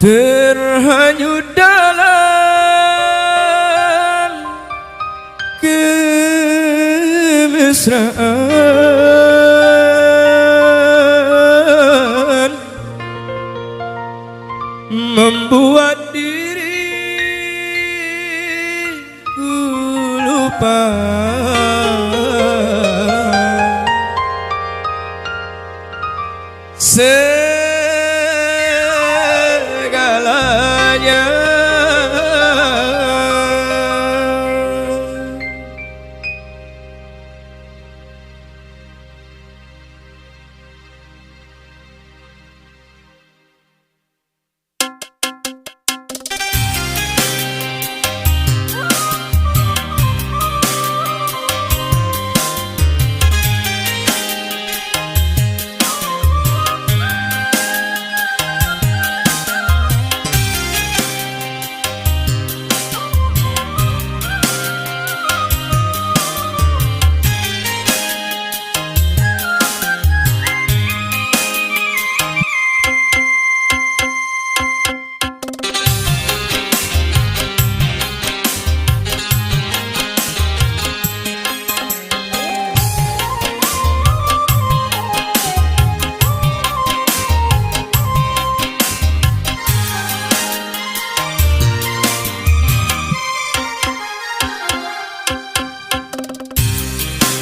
Terhanyut dalam kemesraan, membuat diriku lupa segalanya.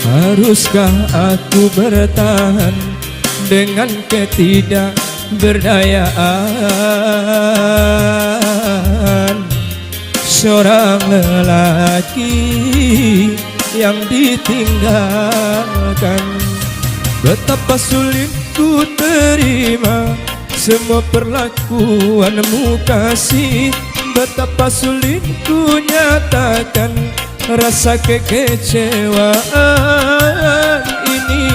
Haruskah aku bertahan dengan ketidakberdayaan seorang lelaki yang ditinggalkan? Betapa sulit ku terima semua perlakuanmu kasih, betapa sulit ku nyatakan rasa kekecewaan ini.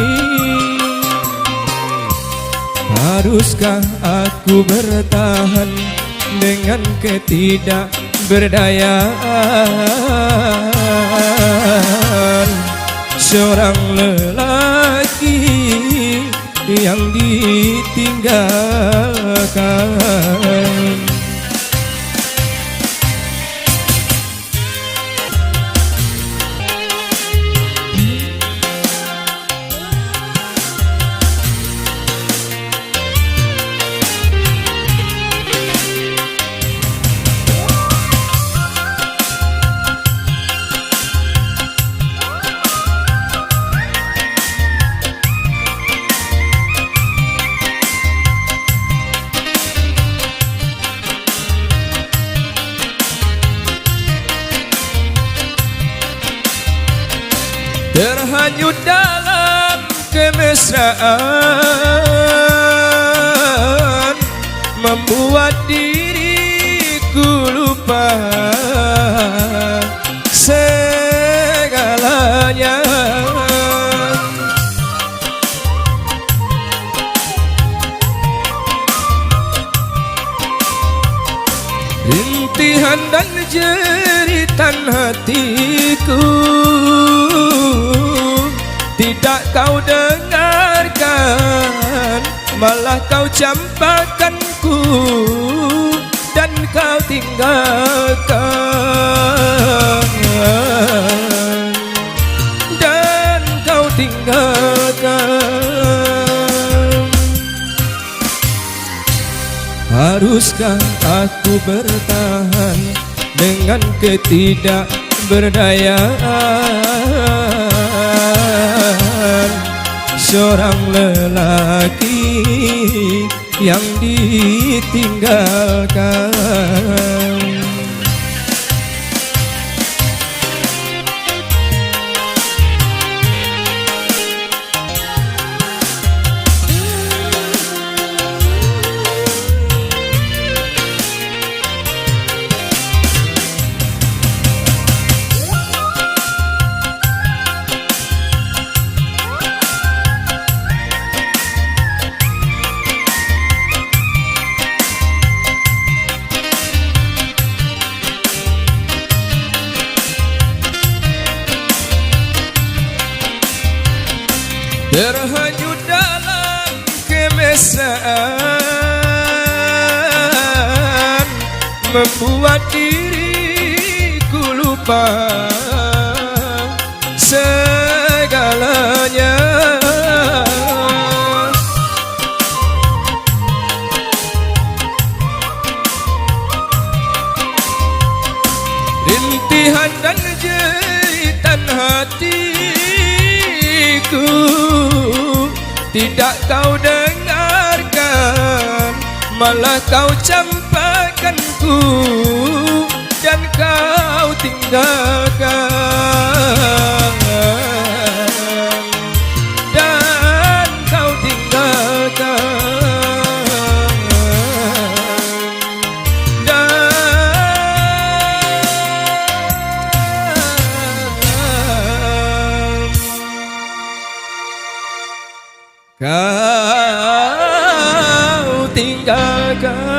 Haruskah aku bertahan dengan ketidakberdayaan seorang lelaki yang ditinggalkan? Terhanyut dalam kemesraan, membuat diriku lupa segalanya. Rintihan dan jeritan hatiku tidak kau dengarkan, malah kau campakkanku dan kau tinggalkan, dan kau tinggalkan. Haruskah aku bertahan dengan ketidakberdayaan seorang lelaki yang ditinggalkan. Terhanyut dalam kemesraan, membuat diriku lupa segalanya. Rintihan dan jeritan hatiku tidak kau dengarkan, malah kau campakkanku dan kau tinggalkan, dan kau tinggalkan, kau tinggalkan.